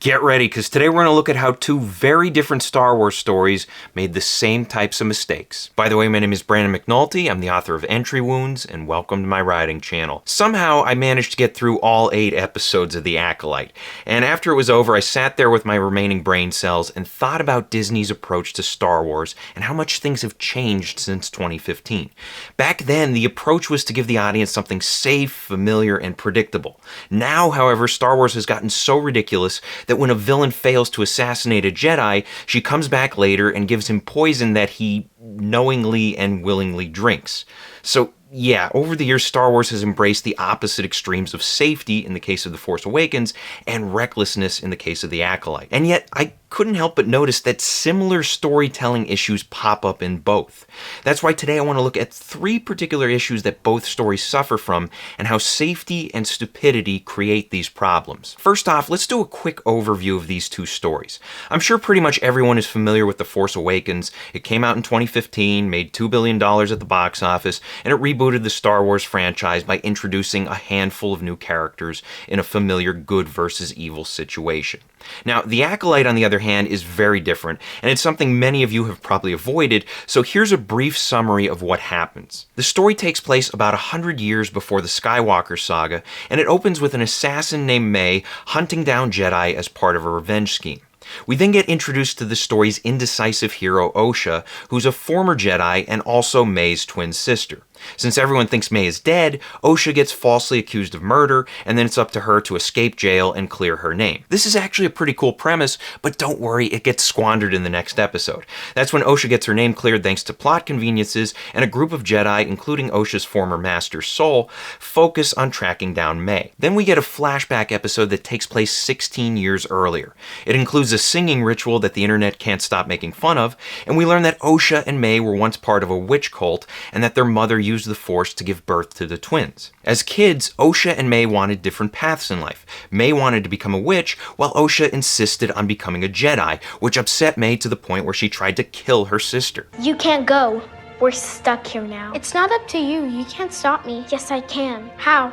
Get ready, because today we're going to look at how two very different Star Wars stories made the same types of mistakes. By the way, my name is Brandon McNulty. I'm the author of Entry Wounds, and welcome to my writing channel. Somehow, I managed to get through all 8 episodes of The Acolyte, and after it was over, I sat there with my remaining brain cells and thought about Disney's approach to Star Wars and how much things have changed since 2015. Back then, the approach was to give the audience something safe, familiar, and predictable. Now, however, Star Wars has gotten so ridiculous that when a villain fails to assassinate a Jedi, she comes back later and gives him poison that he knowingly and willingly drinks. So yeah, over the years, Star Wars has embraced the opposite extremes of safety in the case of The Force Awakens and recklessness in the case of The Acolyte. And yet, I couldn't help but notice that similar storytelling issues pop up in both. That's why today I want to look at 3 particular issues that both stories suffer from and how safety and stupidity create these problems. First off, let's do a quick overview of these 2 stories. I'm sure pretty much everyone is familiar with The Force Awakens. It came out in 2015, made $2 billion at the box office, and it rebooted the Star Wars franchise by introducing a handful of new characters in a familiar good versus evil situation. Now, The Acolyte, on the other hand, is very different, and it's something many of you have probably avoided, so here's a brief summary of what happens. The story takes place about 100 years before the Skywalker saga, and it opens with an assassin named May hunting down Jedi as part of a revenge scheme. We then get introduced to the story's indecisive hero, Osha, who's a former Jedi and also May's twin sister. Since everyone thinks May is dead, Osha gets falsely accused of murder, and then it's up to her to escape jail and clear her name. This is actually a pretty cool premise, but don't worry, it gets squandered in the next episode. That's when Osha gets her name cleared thanks to plot conveniences, and a group of Jedi, including Osha's former master Sol, focus on tracking down May. Then we get a flashback episode that takes place 16 years earlier. It includes a singing ritual that the internet can't stop making fun of, and we learn that Osha and May were once part of a witch cult, and that their mother used the Force to give birth to the twins. As kids, Osha and May wanted different paths in life. May wanted to become a witch, while Osha insisted on becoming a Jedi, which upset May to the point where she tried to kill her sister. You can't go. We're stuck here now. It's not up to you. You can't stop me. Yes, I can. How?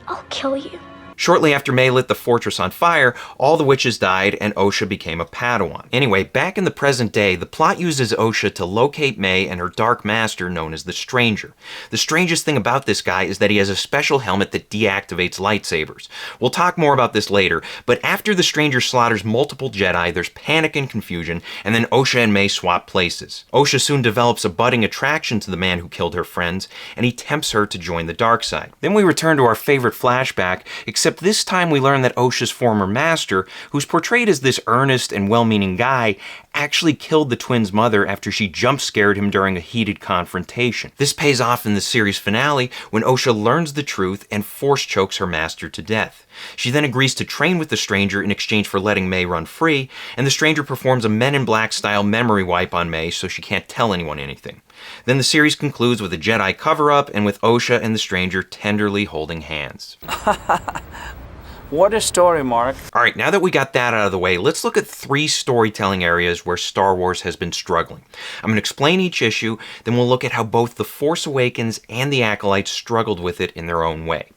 I'll kill you. Shortly after May lit the fortress on fire, all the witches died and Osha became a Padawan. Anyway, back in the present day, the plot uses Osha to locate May and her dark master known as the Stranger. The strangest thing about this guy is that he has a special helmet that deactivates lightsabers. We'll talk more about this later, but after the Stranger slaughters multiple Jedi, there's panic and confusion, and then Osha and May swap places. Osha soon develops a budding attraction to the man who killed her friends, and he tempts her to join the dark side. Then we return to our favorite flashback, except this time we learn that Osha's former master, who's portrayed as this earnest and well-meaning guy, actually killed the twins' mother after she jump-scared him during a heated confrontation. This pays off in the series finale when Osha learns the truth and force chokes her master to death. She then agrees to train with the Stranger in exchange for letting May run free, and the Stranger performs a Men in Black-style memory wipe on May so she can't tell anyone anything. Then the series concludes with a Jedi cover-up and with Osha and the Stranger tenderly holding hands. What a story, Mark. Alright, now that we got that out of the way, let's look at 3 storytelling areas where Star Wars has been struggling. I'm going to explain each issue, then we'll look at how both The Force Awakens and The Acolyte struggled with it in their own way.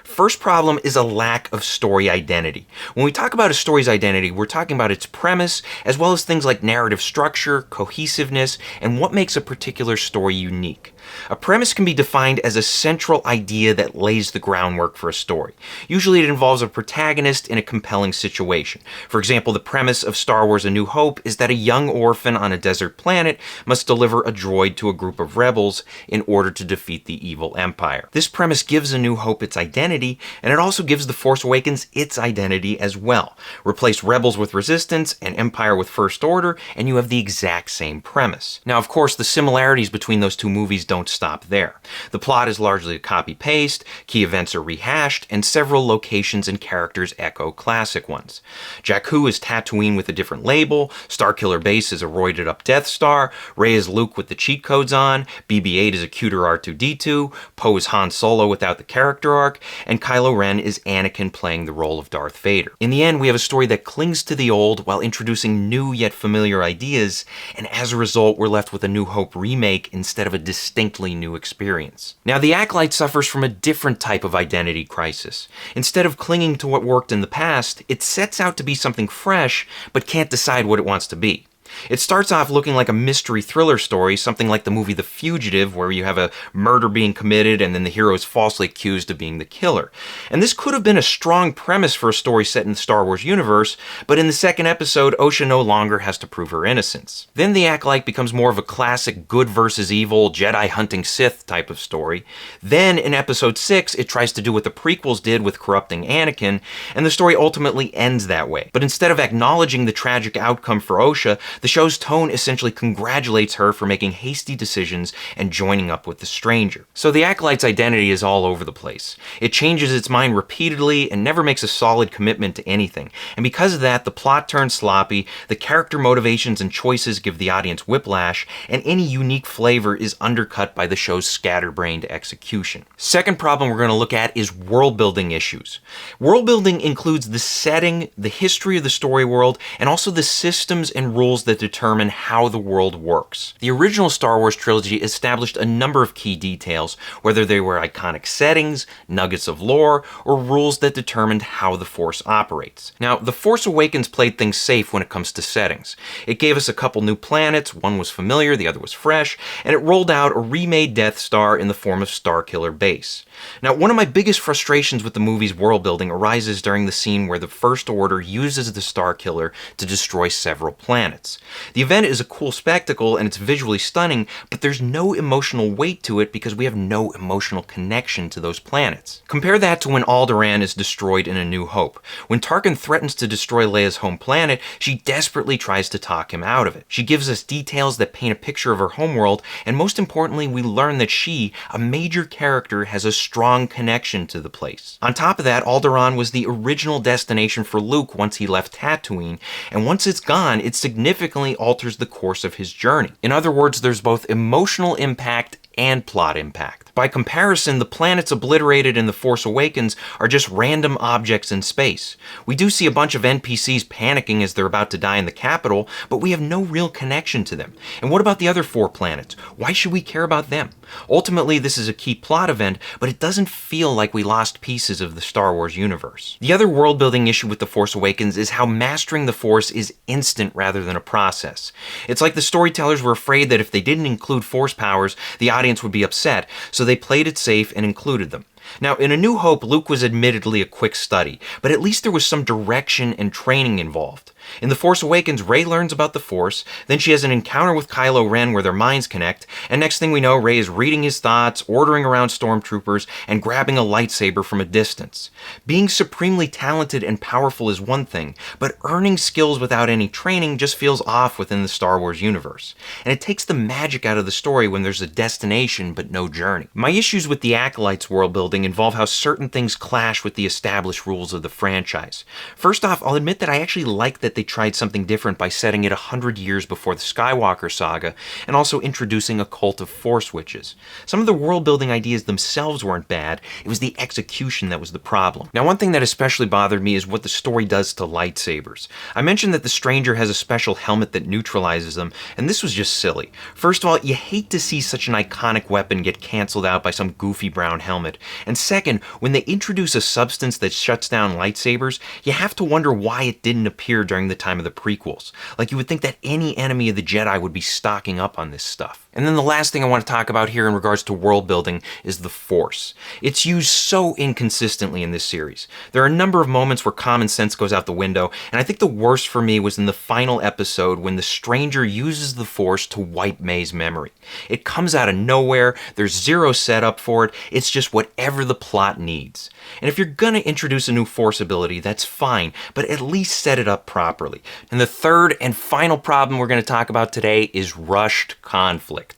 First problem is a lack of story identity. When we talk about a story's identity, we're talking about its premise, as well as things like narrative structure, cohesiveness, and what makes a particular story unique. A premise can be defined as a central idea that lays the groundwork for a story. Usually it involves a protagonist in a compelling situation. For example, the premise of Star Wars: A New Hope is that a young orphan on a desert planet must deliver a droid to a group of rebels in order to defeat the evil Empire. This premise gives A New Hope its identity, and it also gives The Force Awakens its identity as well. Replace rebels with resistance and Empire with First Order, and you have the exact same premise. Now, of course, the similarities between those 2 movies don't stop there. The plot is largely a copy-paste, key events are rehashed, and several locations and characters echo classic ones. Jakku is Tatooine with a different label, Starkiller Base is a roided-up Death Star, Rey is Luke with the cheat codes on, BB-8 is a cuter R2-D2, Poe is Han Solo without the character arc, and Kylo Ren is Anakin playing the role of Darth Vader. In the end, we have a story that clings to the old while introducing new yet familiar ideas, and as a result, we're left with A New Hope remake instead of a distinct distinctly new experience. Now, the Acolyte suffers from a different type of identity crisis. Instead of clinging to what worked in the past, it sets out to be something fresh, but can't decide what it wants to be. It starts off looking like a mystery thriller story, something like the movie The Fugitive, where you have a murder being committed and then the hero is falsely accused of being the killer. And this could have been a strong premise for a story set in the Star Wars universe, but in the second episode, Osha no longer has to prove her innocence. Then the Acolyte becomes more of a classic good versus evil, Jedi hunting Sith type of story. Then in episode 6, it tries to do what the prequels did with corrupting Anakin, and the story ultimately ends that way. But instead of acknowledging the tragic outcome for Osha, the show's tone essentially congratulates her for making hasty decisions and joining up with the stranger. So the Acolyte's identity is all over the place. It changes its mind repeatedly and never makes a solid commitment to anything. And because of that, the plot turns sloppy, the character motivations and choices give the audience whiplash, and any unique flavor is undercut by the show's scatterbrained execution. Second problem we're going to look at is world-building issues. World-building includes the setting, the history of the story world, and also the systems and rules that determine how the world works. The original Star Wars trilogy established a number of key details, whether they were iconic settings, nuggets of lore, or rules that determined how the Force operates. Now, The Force Awakens played things safe when it comes to settings. It gave us a couple new planets, one was familiar, the other was fresh, and it rolled out a remade Death Star in the form of Starkiller Base. Now, one of my biggest frustrations with the movie's world building arises during the scene where the First Order uses the Starkiller to destroy several planets. The event is a cool spectacle and it's visually stunning, but there's no emotional weight to it because we have no emotional connection to those planets. Compare that to when Alderaan is destroyed in A New Hope. When Tarkin threatens to destroy Leia's home planet, she desperately tries to talk him out of it. She gives us details that paint a picture of her homeworld, and most importantly, we learn that she, a major character, has a strong connection to the place. On top of that, Alderaan was the original destination for Luke once he left Tatooine, and once it's gone, it significantly alters the course of his journey. In other words, there's both emotional impact and plot impact. By comparison, the planets obliterated in The Force Awakens are just random objects in space. We do see a bunch of NPCs panicking as they're about to die in the capital, but we have no real connection to them. And what about the other 4 planets? Why should we care about them? Ultimately, this is a key plot event, but it doesn't feel like we lost pieces of the Star Wars universe. The other world-building issue with The Force Awakens is how mastering the Force is instant rather than a process. It's like the storytellers were afraid that if they didn't include Force powers, the audience would be upset, so they played it safe and included them. Now, in A New Hope, Luke was admittedly a quick study, but at least there was some direction and training involved. In The Force Awakens, Rey learns about the Force, then she has an encounter with Kylo Ren where their minds connect, and next thing we know, Rey is reading his thoughts, ordering around stormtroopers, and grabbing a lightsaber from a distance. Being supremely talented and powerful is one thing, but earning skills without any training just feels off within the Star Wars universe. And it takes the magic out of the story when there's a destination but no journey. My issues with the Acolyte's world building involve how certain things clash with the established rules of the franchise. First off, I'll admit that I actually like that they tried something different by setting it 100 years before the Skywalker saga, and also introducing a cult of Force witches. Some of the world-building ideas themselves weren't bad, it was the execution that was the problem. Now, one thing that especially bothered me is what the story does to lightsabers. I mentioned that the Stranger has a special helmet that neutralizes them, and this was just silly. First of all, you hate to see such an iconic weapon get cancelled out by some goofy brown helmet, and second, when they introduce a substance that shuts down lightsabers, you have to wonder why it didn't appear during the time of the prequels. Like, you would think that any enemy of the Jedi would be stocking up on this stuff. And then the last thing I want to talk about here in regards to world building is the Force. It's used so inconsistently in this series. There are a number of moments where common sense goes out the window, and I think the worst for me was in the final episode when the Stranger uses the Force to wipe May's memory. It comes out of nowhere, there's zero setup for it, it's just whatever the plot needs. And if you're gonna introduce a new Force ability, that's fine, but at least set it up properly. And the third and final problem we're gonna talk about today is rushed conflict.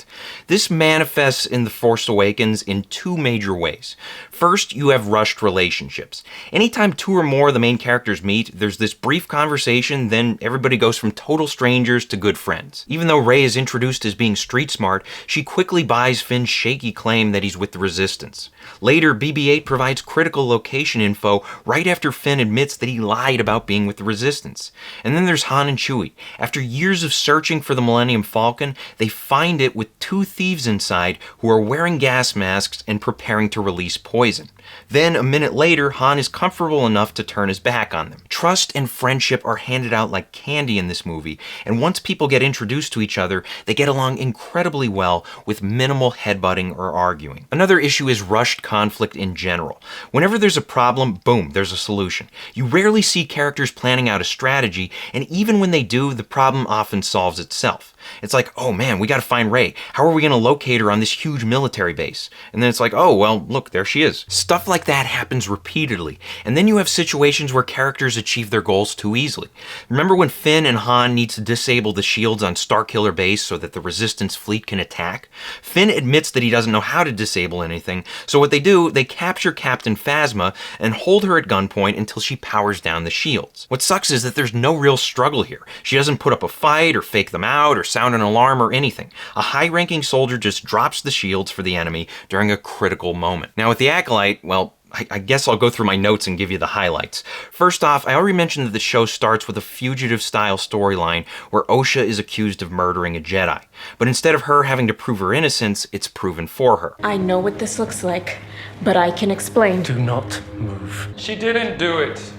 This manifests in The Force Awakens in 2 major ways. First, you have rushed relationships. Anytime 2 or more of the main characters meet, there's this brief conversation, then everybody goes from total strangers to good friends. Even though Rey is introduced as being street smart, she quickly buys Finn's shaky claim that he's with the Resistance. Later, BB-8 provides critical location info right after Finn admits that he lied about being with the Resistance. And then there's Han and Chewie. After years of searching for the Millennium Falcon, they find it with 2 thieves inside who are wearing gas masks and preparing to release poison. Then, a minute later, Han is comfortable enough to turn his back on them. Trust and friendship are handed out like candy in this movie, and once people get introduced to each other, they get along incredibly well with minimal headbutting or arguing. Another issue is rushed conflict in general. Whenever there's a problem, boom, there's a solution. You rarely see characters planning out a strategy, and even when they do, the problem often solves itself. It's like, oh man, we gotta find Rey. How are we gonna locate her on this huge military base? And then it's like, oh, well, look, there she is. Stuff like that happens repeatedly. And then you have situations where characters achieve their goals too easily. Remember when Finn and Han need to disable the shields on Starkiller Base so that the Resistance fleet can attack? Finn admits that he doesn't know how to disable anything, so what they do, they capture Captain Phasma and hold her at gunpoint until she powers down the shields. What sucks is that there's no real struggle here. She doesn't put up a fight or fake them out or sound an alarm or anything. A high-ranking soldier just drops the shields for the enemy during a critical moment. Now with the Acolyte, well, I guess I'll go through my notes and give you the highlights. First off, I already mentioned that the show starts with a fugitive-style storyline where Osha is accused of murdering a Jedi. But instead of her having to prove her innocence, it's proven for her. I know what this looks like, but I can explain. Do not move. She didn't do it.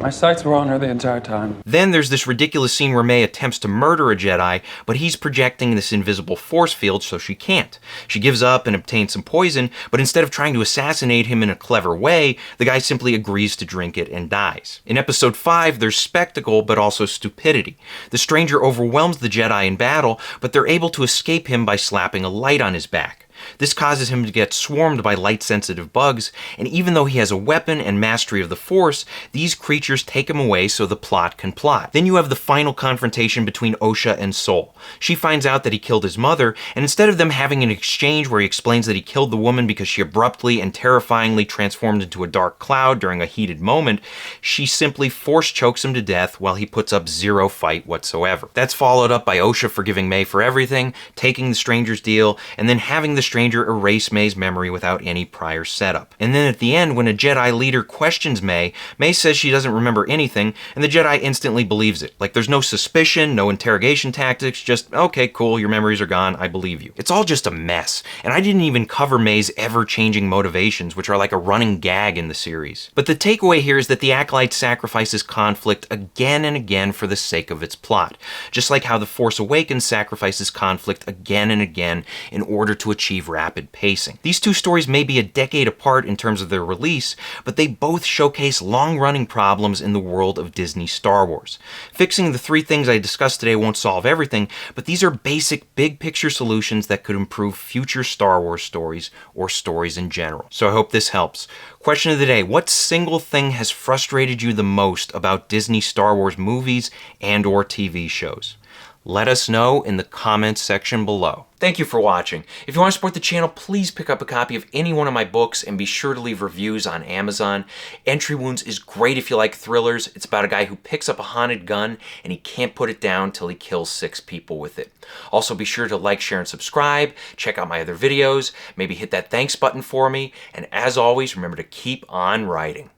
My sights were on her the entire time. Then there's this ridiculous scene where May attempts to murder a Jedi, but he's projecting this invisible force field so she can't. She gives up and obtains some poison, but instead of trying to assassinate him in a clever way, the guy simply agrees to drink it and dies. In episode 5, there's spectacle, but also stupidity. The stranger overwhelms the Jedi in battle, but they're able to escape him by slapping a light on his back. This causes him to get swarmed by light-sensitive bugs, and even though he has a weapon and mastery of the Force, these creatures take him away so the plot can plot. Then you have the final confrontation between Osha and Sol. She finds out that he killed his mother, and instead of them having an exchange where he explains that he killed the woman because she abruptly and terrifyingly transformed into a dark cloud during a heated moment, she simply force chokes him to death while he puts up zero fight whatsoever. That's followed up by Osha forgiving May for everything, taking the stranger's deal, and then having the stranger erase May's memory without any prior setup. And then at the end, when a Jedi leader questions May, May says she doesn't remember anything, and the Jedi instantly believes it. Like there's no suspicion, no interrogation tactics, just, okay, cool, your memories are gone, I believe you. It's all just a mess, and I didn't even cover May's ever-changing motivations, which are like a running gag in the series. But the takeaway here is that the Acolyte sacrifices conflict again and again for the sake of its plot, just like how The Force Awakens sacrifices conflict again and again in order to achieve rapid pacing. These two stories may be a decade apart in terms of their release, but they both showcase long-running problems in the world of Disney Star Wars. Fixing the 3 things I discussed today won't solve everything, but these are basic, big-picture solutions that could improve future Star Wars stories or stories in general. So I hope this helps. Question of the day: what single thing has frustrated you the most about Disney Star Wars movies and/or TV shows? Let us know in the comments section below. Thank you for watching. If you want to support the channel, please pick up a copy of any one of my books and be sure to leave reviews on Amazon. Entry Wounds is great if you like thrillers. It's about a guy who picks up a haunted gun and he can't put it down till he kills 6 people with it. Also, be sure to like, share, and subscribe. Check out my other videos. Maybe hit that thanks button for me. And as always, remember to keep on writing.